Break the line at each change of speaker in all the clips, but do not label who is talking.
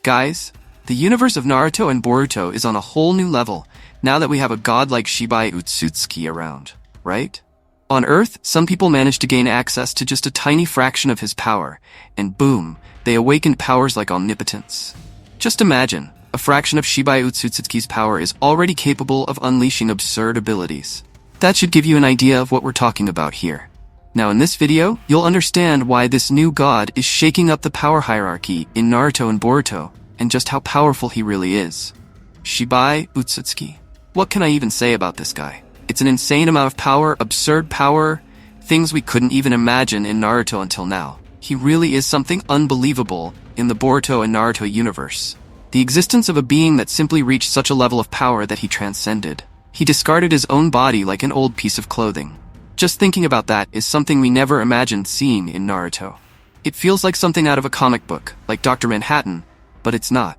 Guys, the universe of Naruto and Boruto is on a whole new level now that we have a god like Shibai ŌTSUTSUKI around, right? On Earth, some people managed to gain access to just a tiny fraction of his power, and boom, they awakened powers like omnipotence. Just imagine, a fraction of Shibai ŌTSUTSUKI's power is already capable of unleashing absurd abilities. That should give you an idea of what we're talking about here. Now in this video, you'll understand why this new god is shaking up the power hierarchy in Naruto and Boruto, and just how powerful he really is. Shibai ŌTSUTSUKI. What can I even say about this guy? It's an insane amount of power, absurd power, things we couldn't even imagine in Naruto until now. He really is something unbelievable in the Boruto and Naruto universe. The existence of a being that simply reached such a level of power that he transcended. He discarded his own body like an old piece of clothing. Just thinking about that is something we never imagined seeing in Naruto. It feels like something out of a comic book, like Dr. Manhattan, but it's not.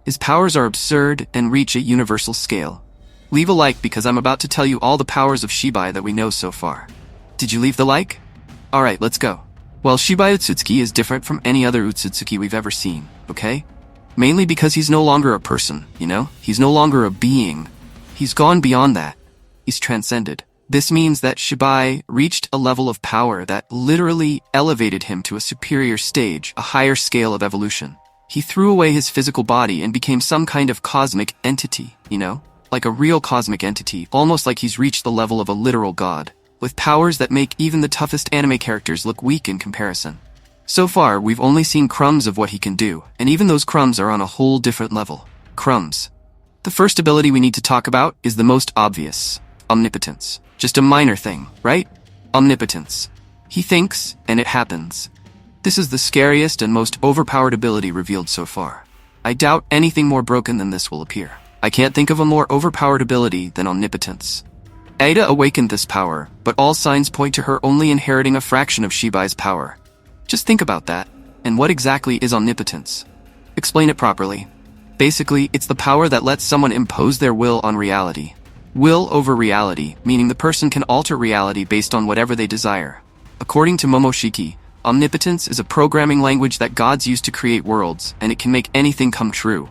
His powers are absurd and reach a universal scale. Leave a like because I'm about to tell you all the powers of Shibai that we know so far. Did you leave the like? Alright, let's go. Well, Shibai ŌTSUTSUKI is different from any other ŌTSUTSUKI we've ever seen, okay? Mainly because he's no longer a person, you know? He's no longer a being. He's gone beyond that. He's transcended. This means that Shibai reached a level of power that literally elevated him to a superior stage, a higher scale of evolution. He threw away his physical body and became some kind of cosmic entity, you know? Like a real cosmic entity, almost like he's reached the level of a literal god, with powers that make even the toughest anime characters look weak in comparison. So far, we've only seen crumbs of what he can do, and even those crumbs are on a whole different level. Crumbs. The first ability we need to talk about is the most obvious. Omnipotence. Just a minor thing, right? Omnipotence. He thinks, and it happens. This is the scariest and most overpowered ability revealed so far. I doubt anything more broken than this will appear. I can't think of a more overpowered ability than omnipotence. Ada awakened this power, but all signs point to her only inheriting a fraction of Shibai's power. Just think about that. And what exactly is omnipotence? Explain it properly. Basically, it's the power that lets someone impose their will on reality. Will over reality, meaning the person can alter reality based on whatever they desire. According to Momoshiki, omnipotence is a programming language that gods use to create worlds, and it can make anything come true.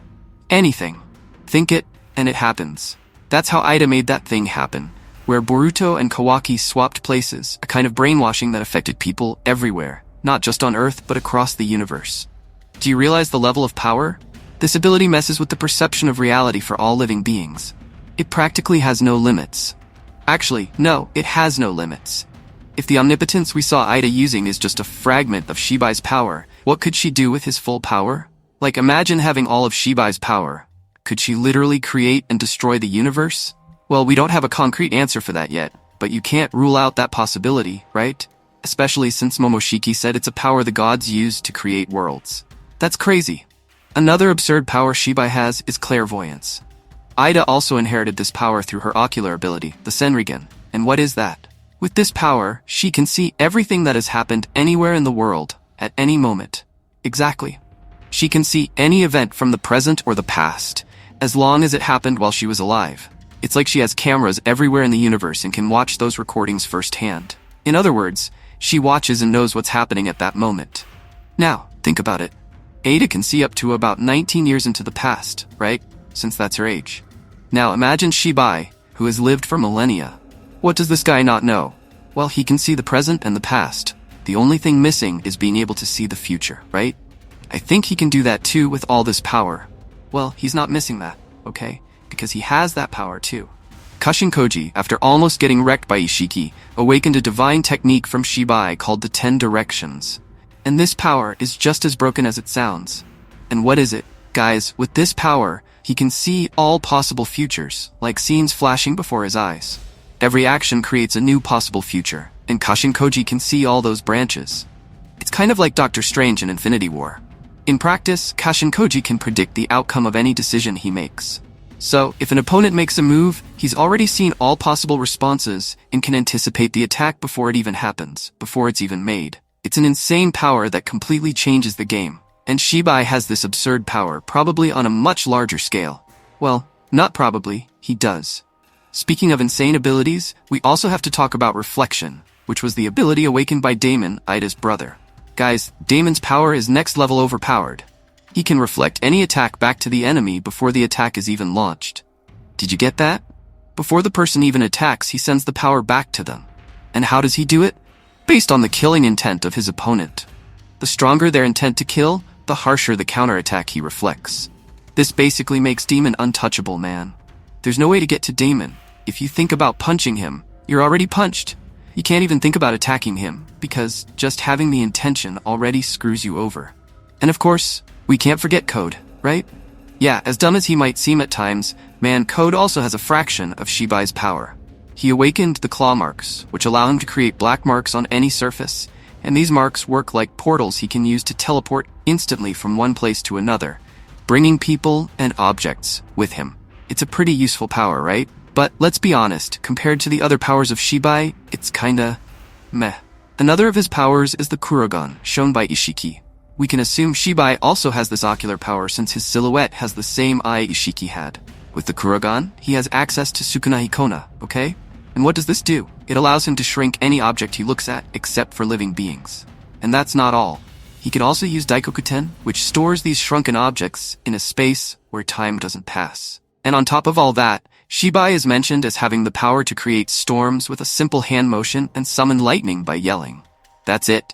Anything. Think it, and it happens. That's how Ida made that thing happen, where Boruto and Kawaki swapped places, a kind of brainwashing that affected people everywhere, not just on Earth but across the universe. Do you realize the level of power? This ability messes with the perception of reality for all living beings. It practically has no limits. Actually, no, it has no limits. If the omnipotence we saw Ida using is just a fragment of Shibai's power, what could she do with his full power? Like, imagine having all of Shibai's power. Could she literally create and destroy the universe? Well, we don't have a concrete answer for that yet, but you can't rule out that possibility, right? Especially since Momoshiki said it's a power the gods use to create worlds. That's crazy. Another absurd power Shibai has is clairvoyance. Ida also inherited this power through her ocular ability, the Senrigen. And what is that? With this power, she can see everything that has happened anywhere in the world, at any moment. Exactly. She can see any event from the present or the past, as long as it happened while she was alive. It's like she has cameras everywhere in the universe and can watch those recordings firsthand. In other words, she watches and knows what's happening at that moment. Now, think about it. Ada can see up to about 19 years into the past, right? Since that's her age. Now imagine Shibai, who has lived for millennia. What does this guy not know? Well, he can see the present and the past. The only thing missing is being able to see the future, right? I think he can do that too with all this power. Well, he's not missing that, okay? Because he has that power too. Kashinkoji, after almost getting wrecked by Ishiki, awakened a divine technique from Shibai called the 10 Directions. And this power is just as broken as it sounds. And what is it? Guys, with this power, he can see all possible futures, like scenes flashing before his eyes. Every action creates a new possible future, and Kashinkoji can see all those branches. It's kind of like Doctor Strange in Infinity War. In practice, Kashinkoji can predict the outcome of any decision he makes. So, if an opponent makes a move, he's already seen all possible responses and can anticipate the attack before it even happens, before it's even made. It's an insane power that completely changes the game. And Shibai has this absurd power, probably on a much larger scale. Well, not probably, he does. Speaking of insane abilities, we also have to talk about Reflection, which was the ability awakened by Damon, Ida's brother. Guys, Damon's power is next level overpowered. He can reflect any attack back to the enemy before the attack is even launched. Did you get that? Before the person even attacks, he sends the power back to them. And how does he do it? Based on the killing intent of his opponent. The stronger their intent to kill, the harsher the counterattack he reflects. This basically makes Demon untouchable, man. There's no way to get to Demon. If you think about punching him, you're already punched. You can't even think about attacking him, because just having the intention already screws you over. And of course, we can't forget Code, right? Yeah, as dumb as he might seem at times, man, Code also has a fraction of Shibai's power. He awakened the claw marks, which allow him to create black marks on any surface, and these marks work like portals he can use to teleport instantly from one place to another, bringing people and objects with him. It's a pretty useful power, right? But let's be honest, compared to the other powers of Shibai, it's kinda meh. Another of his powers is the Kurogan, shown by Ishiki. We can assume Shibai also has this ocular power since his silhouette has the same eye Ishiki had. With the Kurogan, he has access to Sukuna Hikona, okay? And what does this do? It allows him to shrink any object he looks at, except for living beings. And that's not all. He can also use Daikokuten, which stores these shrunken objects in a space where time doesn't pass. And on top of all that, Shibai is mentioned as having the power to create storms with a simple hand motion and summon lightning by yelling. That's it.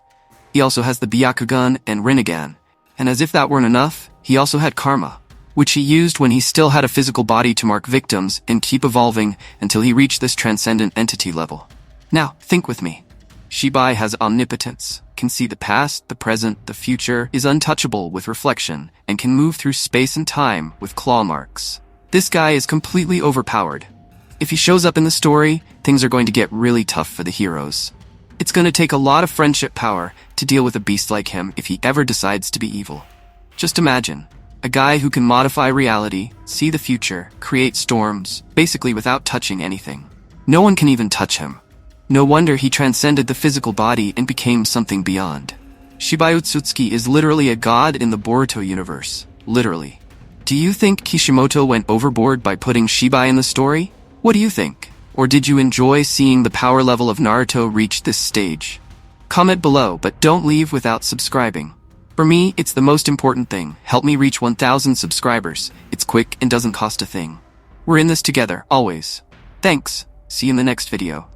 He also has the Byakugan and Rinnegan. And as if that weren't enough, he also had Karma, which he used when he still had a physical body to mark victims and keep evolving until he reached this transcendent entity level. Now, think with me. Shibai has omnipotence, can see the past, the present, the future, is untouchable with reflection, and can move through space and time with claw marks. This guy is completely overpowered. If he shows up in the story, things are going to get really tough for the heroes. It's going to take a lot of friendship power to deal with a beast like him if he ever decides to be evil. Just imagine, a guy who can modify reality, see the future, create storms, basically without touching anything. No one can even touch him. No wonder he transcended the physical body and became something beyond. Shibai ŌTSUTSUKI is literally a god in the Boruto universe. Literally. Do you think Kishimoto went overboard by putting Shibai in the story? What do you think? Or did you enjoy seeing the power level of Naruto reach this stage? Comment below, but don't leave without subscribing. For me, it's the most important thing. Help me reach 1,000 subscribers. It's quick and doesn't cost a thing. We're in this together, always. Thanks. See you in the next video.